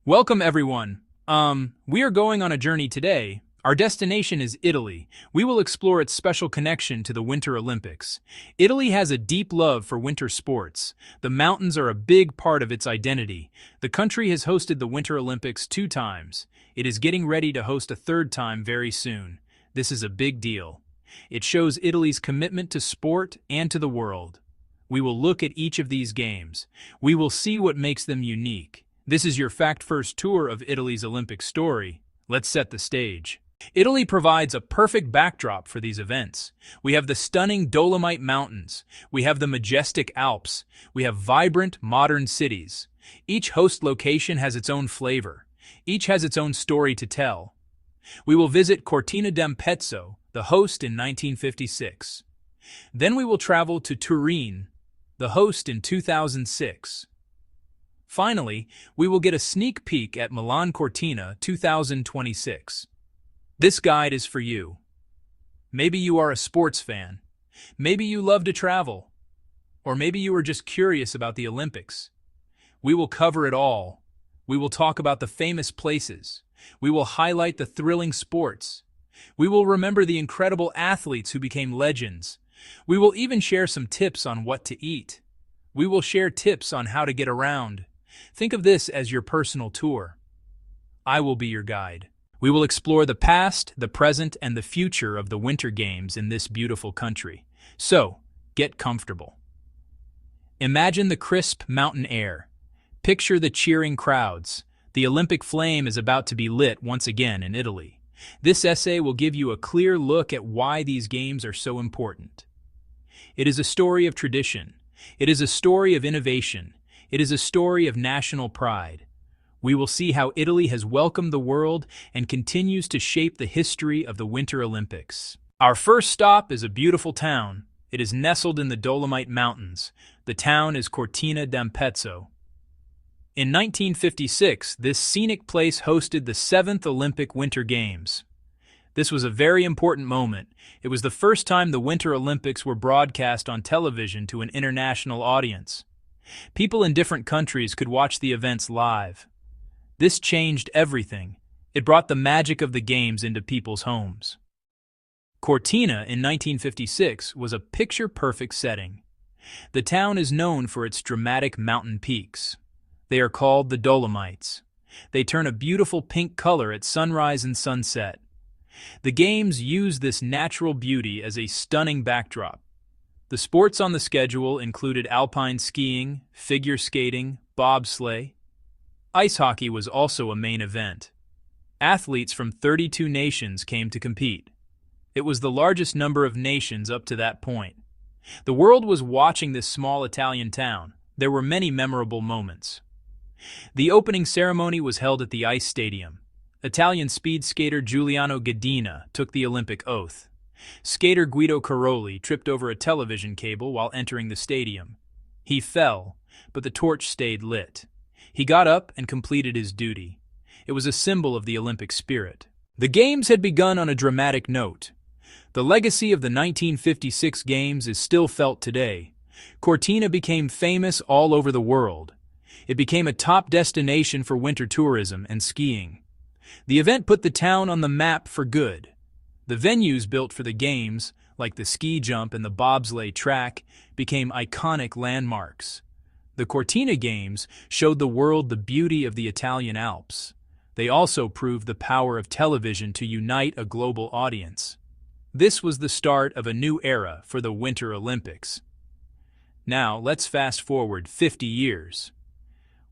Welcome everyone. We are going on a journey today. Our destination is Italy. We will explore its special connection to the Winter Olympics. Italy has a deep love for winter sports. The mountains are a big part of its identity. The country has hosted the Winter Olympics 2 times. It is getting ready to host a third time very soon. This is a big deal. It shows Italy's commitment to sport and to the world. We will look at each of these games. We will see what makes them unique. This is your fact-first tour of Italy's Olympic story. Let's set the stage. Italy provides a perfect backdrop for these events. We have the stunning Dolomite Mountains. We have the majestic Alps. We have vibrant, modern cities. Each host location has its own flavor. Each has its own story to tell. We will visit Cortina d'Ampezzo, the host in 1956. Then we will travel to Turin, the host in 2006. Finally, we will get a sneak peek at Milan Cortina 2026. This guide is for you. Maybe you are a sports fan. Maybe you love to travel. Or maybe you are just curious about the Olympics. We will cover it all. We will talk about the famous places. We will highlight the thrilling sports. We will remember the incredible athletes who became legends. We will even share some tips on what to eat. We will share tips on how to get around. Think of this as your personal tour. I will be your guide. We will explore the past, the present, and the future of the Winter Games in this beautiful country. So, get comfortable. Imagine the crisp mountain air. Picture the cheering crowds. The Olympic flame is about to be lit once again in Italy. This essay will give you a clear look at why these games are so important. It is a story of tradition. It is a story of innovation. It is a story of national pride. We will see how Italy has welcomed the world and continues to shape the history of the Winter Olympics. Our first stop is a beautiful town. It is nestled in the Dolomite Mountains. The town is Cortina d'Ampezzo. In 1956, this scenic place hosted the 7th Olympic Winter Games. This was a very important moment. It was the first time the Winter Olympics were broadcast on television to an international audience. People in different countries could watch the events live. This changed everything. It brought the magic of the games into people's homes. Cortina in 1956 was a picture-perfect setting. The town is known for its dramatic mountain peaks. They are called the Dolomites. They turn a beautiful pink color at sunrise and sunset. The games use this natural beauty as a stunning backdrop. The sports on the schedule included alpine skiing, figure skating, bobsleigh. Ice hockey was also a main event. Athletes from 32 nations came to compete. It was the largest number of nations up to that point. The world was watching this small Italian town. There were many memorable moments. The opening ceremony was held at the ice stadium. Italian speed skater Giuliano Godina took the Olympic oath. Skater Guido Caroli tripped over a television cable while entering the stadium. He fell, but the torch stayed lit. He got up and completed his duty. It was a symbol of the Olympic spirit. The Games had begun on a dramatic note. The legacy of the 1956 Games is still felt today. Cortina became famous all over the world. It became a top destination for winter tourism and skiing. The event put the town on the map for good. The venues built for the Games, like the ski jump and the bobsleigh track, became iconic landmarks. The Cortina Games showed the world the beauty of the Italian Alps. They also proved the power of television to unite a global audience. This was the start of a new era for the Winter Olympics. Now, let's fast forward 50 years.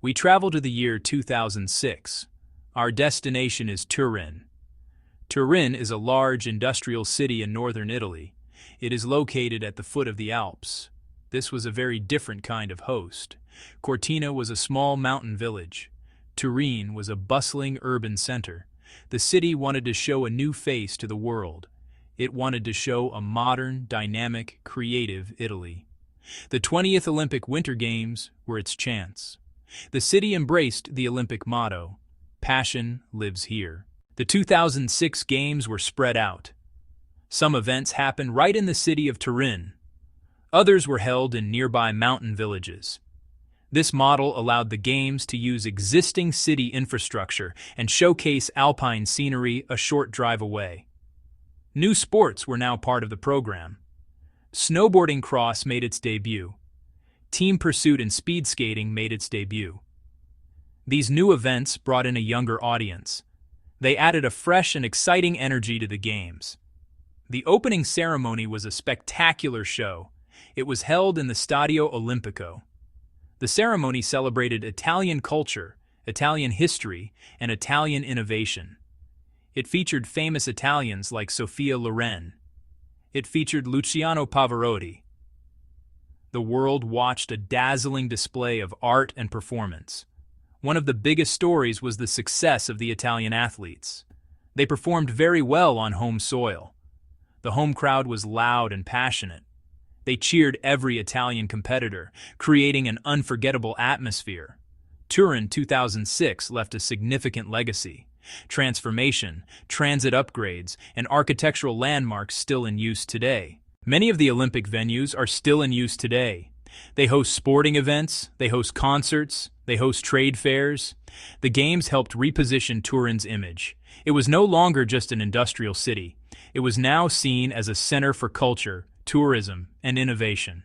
We travel to the year 2006. Our destination is Turin. Turin is a large industrial city in northern Italy. It is located at the foot of the Alps. This was a very different kind of host. Cortina was a small mountain village. Turin was a bustling urban center. The city wanted to show a new face to the world. It wanted to show a modern, dynamic, creative Italy. The 20th Olympic Winter Games were its chance. The city embraced the Olympic motto, "Passion lives here." The 2006 Games were spread out. Some events happened right in the city of Turin. Others were held in nearby mountain villages. This model allowed the Games to use existing city infrastructure and showcase alpine scenery a short drive away. New sports were now part of the program. Snowboarding cross made its debut. Team pursuit and speed skating made its debut. These new events brought in a younger audience. They added a fresh and exciting energy to the Games. The opening ceremony was a spectacular show. It was held in the Stadio Olimpico. The ceremony celebrated Italian culture, Italian history, and Italian innovation. It featured famous Italians like Sophia Loren. It featured Luciano Pavarotti. The world watched a dazzling display of art and performance. One of the biggest stories was the success of the Italian athletes. They performed very well on home soil. The home crowd was loud and passionate. They cheered every Italian competitor, creating an unforgettable atmosphere. Turin 2006 left a significant legacy. Transformation, transit upgrades, and architectural landmarks still in use today. Many of the Olympic venues are still in use today. They host sporting events, they host concerts, they host trade fairs. The Games helped reposition Turin's image. It was no longer just an industrial city. It was now seen as a center for culture, tourism, and innovation.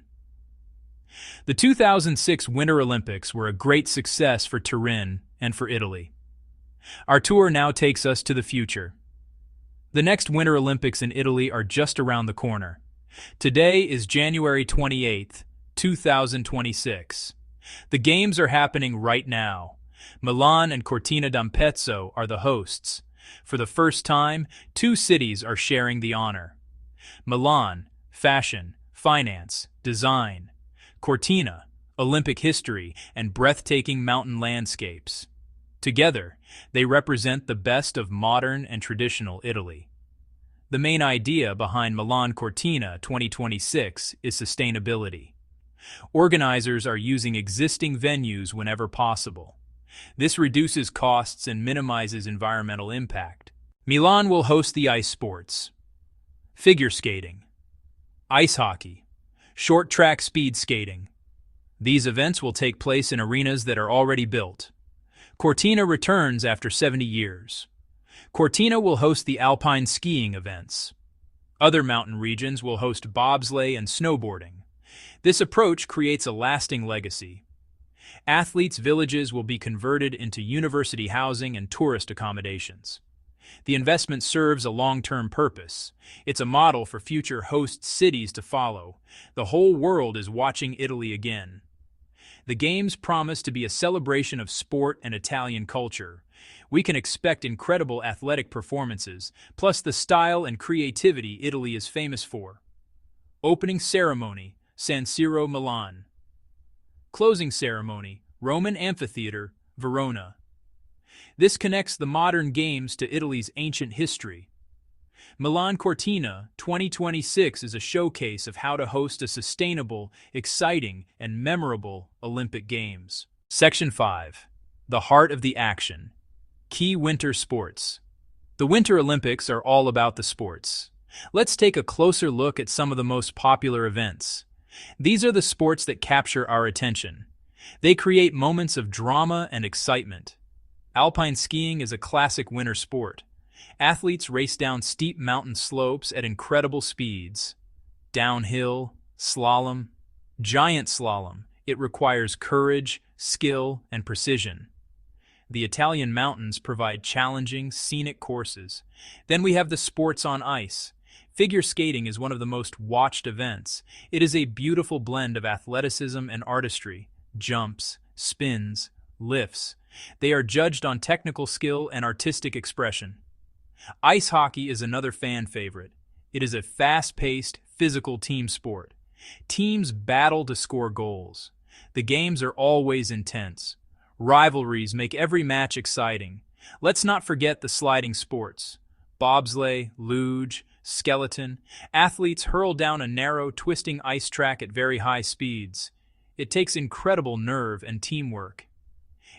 The 2006 Winter Olympics were a great success for Turin and for Italy. Our tour now takes us to the future. The next Winter Olympics in Italy are just around the corner. Today is January 28th, 2026. The Games are happening right now. Milan and Cortina d'Ampezzo are the hosts. For the first time, two cities are sharing the honor. Milan, fashion, finance, design. Cortina, Olympic history, and breathtaking mountain landscapes. Together, they represent the best of modern and traditional Italy. The main idea behind Milan Cortina 2026 is sustainability. Organizers are using existing venues whenever possible. This reduces costs and minimizes environmental impact. Milan will host the ice sports, figure skating, ice hockey, short track speed skating. These events will take place in arenas that are already built. Cortina returns after 70 years. Cortina will host the alpine skiing events. Other mountain regions will host bobsleigh and snowboarding. This approach creates a lasting legacy. Athletes' villages will be converted into university housing and tourist accommodations. The investment serves a long-term purpose. It's a model for future host cities to follow. The whole world is watching Italy again. The Games promise to be a celebration of sport and Italian culture. We can expect incredible athletic performances, plus the style and creativity Italy is famous for. Opening ceremony, San Siro, Milan. Closing ceremony, Roman Amphitheater, Verona. This connects the modern Games to Italy's ancient history. Milan Cortina 2026 is a showcase of how to host a sustainable, exciting, and memorable Olympic Games. Section 5. The heart of the action. Key winter sports. The Winter Olympics are all about the sports. Let's take a closer look at some of the most popular events. These are the sports that capture our attention. They create moments of drama and excitement. Alpine skiing is a classic winter sport. Athletes race down steep mountain slopes at incredible speeds. Downhill, slalom, giant slalom. It requires courage, skill, and precision. The Italian mountains provide challenging, scenic courses. Then we have the sports on ice. Figure skating is one of the most watched events. It is a beautiful blend of athleticism and artistry. Jumps, spins, lifts. They are judged on technical skill and artistic expression. Ice hockey is another fan favorite. It is a fast-paced, physical team sport. Teams battle to score goals. The games are always intense. Rivalries make every match exciting. Let's not forget the sliding sports. Bobsleigh, luge, skeleton. Athletes hurl down a narrow, twisting ice track at very high speeds. It takes incredible nerve and teamwork.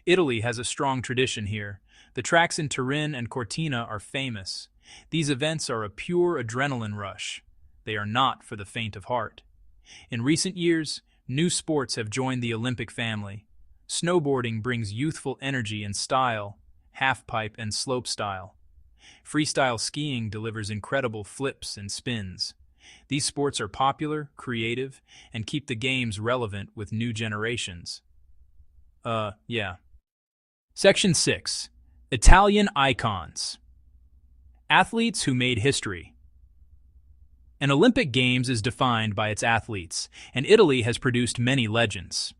Italy has a strong tradition here. The tracks in Turin and Cortina are famous. These events are a pure adrenaline rush. They are not for the faint of heart. In recent years, new sports have joined the Olympic family. Snowboarding brings youthful energy and style, halfpipe and slopestyle. Freestyle skiing delivers incredible flips and spins. These sports are popular, creative, and keep the games relevant with new generations. Yeah. Section 6. Italian Icons. Athletes who made history. An Olympic Games is defined by its athletes, and Italy has produced many legends.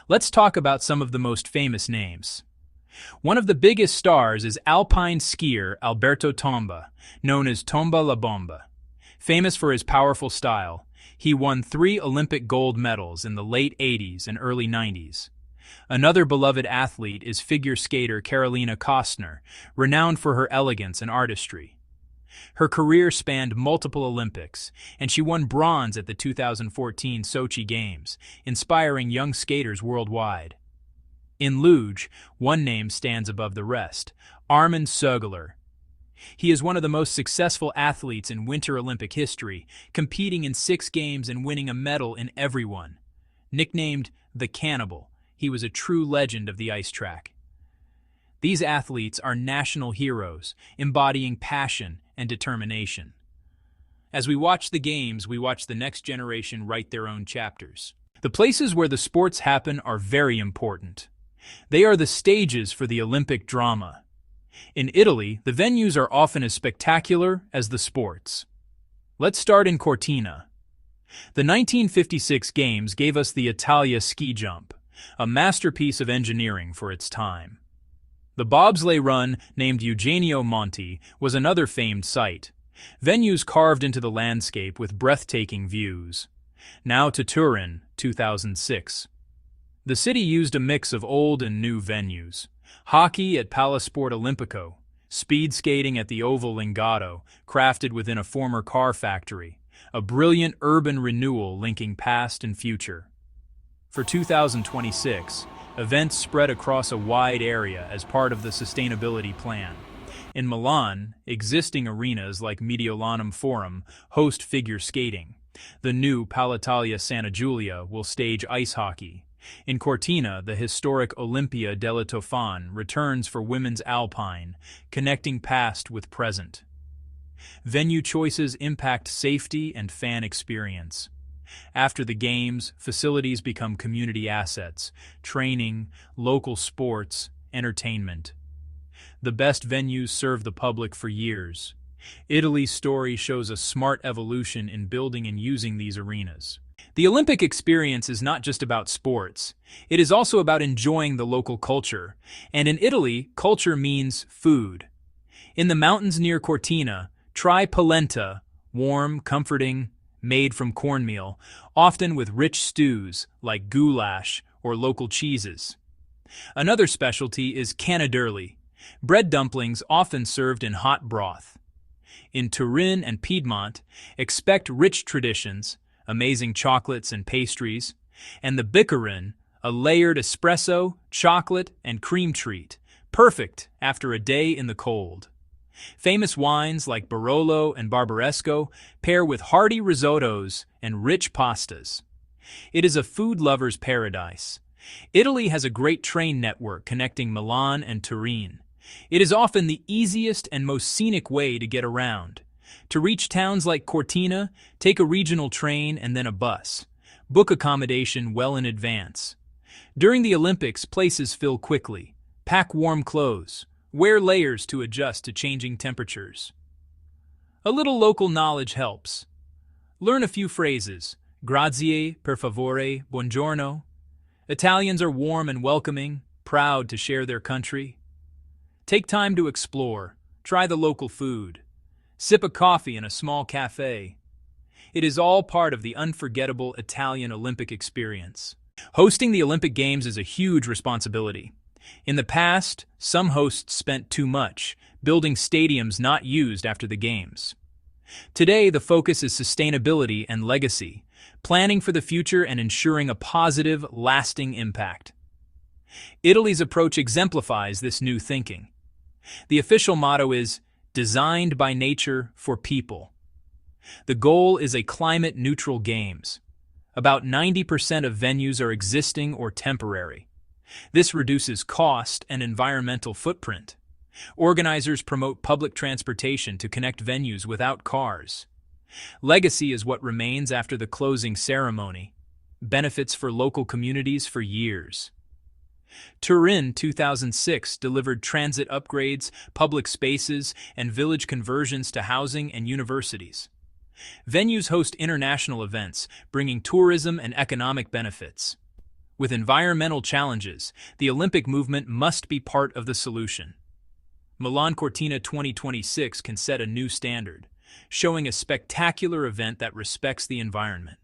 Let's talk about some of the most famous names. One of the biggest stars is alpine skier Alberto Tomba, known as Tomba la Bomba. Famous for his powerful style, he won 3 Olympic gold medals in the late 80s and early 90s. Another beloved athlete is figure skater Carolina Kostner, renowned for her elegance and artistry. Her career spanned multiple Olympics, and she won bronze at the 2014 Sochi Games, inspiring young skaters worldwide. In luge, one name stands above the rest: Armin Sögler. He is one of the most successful athletes in Winter Olympic history, competing in 6 games and winning a medal in every one. Nicknamed the Cannibal, he was a true legend of the ice track. These athletes are national heroes, embodying passion and determination. As we watch the games, we watch the next generation write their own chapters. The places where the sports happen are very important. They are the stages for the Olympic drama. In Italy, the venues are often as spectacular as the sports. Let's start in Cortina. The 1956 Games gave us the Italia ski jump, a masterpiece of engineering for its time. The bobsleigh run, named Eugenio Monti, was another famed sight. Venues carved into the landscape with breathtaking views. Now to Turin, 2006. The city used a mix of old and new venues. Hockey at Palasport Olimpico, speed skating at the Oval Lingotto, crafted within a former car factory, a brilliant urban renewal linking past and future. For 2026, events spread across a wide area as part of the sustainability plan. In Milan, existing arenas like Mediolanum Forum host figure skating. The new Palitalia Santa Giulia will stage ice hockey. In Cortina, the historic Olympia della Tofan returns for women's alpine, connecting past with present. Venue choices impact safety and fan experience. After the games, facilities become community assets: training, local sports, entertainment. The best venues serve the public for years. Italy's story shows a smart evolution in building and using these arenas. The Olympic experience is not just about sports. It is also about enjoying the local culture. And in Italy, culture means food. In the mountains near Cortina, try polenta, warm, comforting, made from cornmeal, often with rich stews like goulash or local cheeses. Another specialty is canaderli, bread dumplings often served in hot broth. In Turin and Piedmont, expect rich traditions, amazing chocolates and pastries, and the biccherin, a layered espresso, chocolate, and cream treat, perfect after a day in the cold. Famous wines like Barolo and Barbaresco pair with hearty risottos and rich pastas. It is a food lover's paradise. Italy has a great train network connecting Milan and Turin. It is often the easiest and most scenic way to get around. To reach towns like Cortina, take a regional train and then a bus. Book accommodation well in advance. During the Olympics, places fill quickly. Pack warm clothes. Wear layers to adjust to changing temperatures. A little local knowledge helps. Learn a few phrases. Grazie, per favore, buongiorno. Italians are warm and welcoming, proud to share their country. Take time to explore. Try the local food. Sip a coffee in a small cafe. It is all part of the unforgettable Italian Olympic experience. Hosting the Olympic Games is a huge responsibility. In the past, some hosts spent too much, building stadiums not used after the Games. Today, the focus is sustainability and legacy, planning for the future and ensuring a positive, lasting impact. Italy's approach exemplifies this new thinking. The official motto is, "Designed by nature for people." The goal is a climate-neutral games. About 90% of venues are existing or temporary. This reduces cost and environmental footprint. Organizers promote public transportation to connect venues without cars. Legacy is what remains after the closing ceremony. Benefits for local communities for years. Turin 2006 delivered transit upgrades, public spaces, and village conversions to housing and universities. Venues host international events, bringing tourism and economic benefits. With environmental challenges, the Olympic movement must be part of the solution. Milan Cortina 2026 can set a new standard, showing a spectacular event that respects the environment.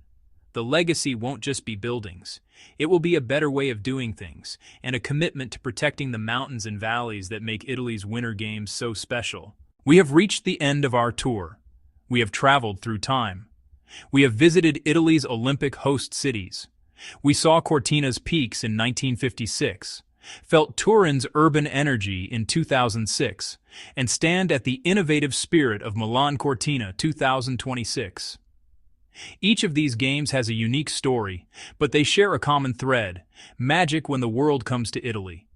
The legacy won't just be buildings. It will be a better way of doing things, and a commitment to protecting the mountains and valleys that make Italy's Winter Games so special. We have reached the end of our tour. We have traveled through time. We have visited Italy's Olympic host cities. We saw Cortina's peaks in 1956, felt Turin's urban energy in 2006, and stand at the innovative spirit of Milan Cortina 2026. Each of these games has a unique story, but they share a common thread: magic when the world comes to Italy.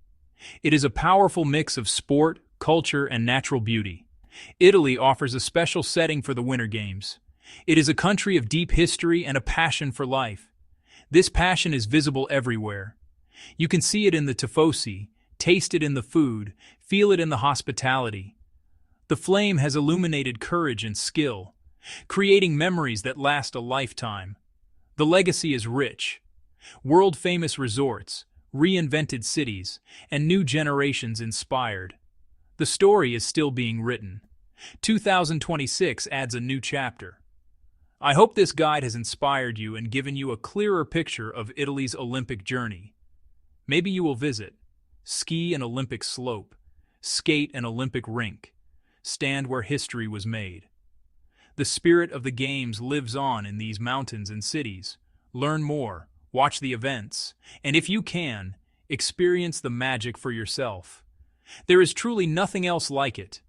It is a powerful mix of sport, culture, and natural beauty. Italy offers a special setting for the Winter Games. It is a country of deep history and a passion for life. This passion is visible everywhere. You can see it in the tifosi, taste it in the food, feel it in the hospitality. The flame has illuminated courage and skill, creating memories that last a lifetime. The legacy is rich. World-famous resorts, reinvented cities, and new generations inspired. The story is still being written. 2026 adds a new chapter. I hope this guide has inspired you and given you a clearer picture of Italy's Olympic journey. Maybe you will visit, ski an Olympic slope, skate an Olympic rink, stand where history was made. The spirit of the Games lives on in these mountains and cities. Learn more, watch the events, and if you can, experience the magic for yourself. There is truly nothing else like it.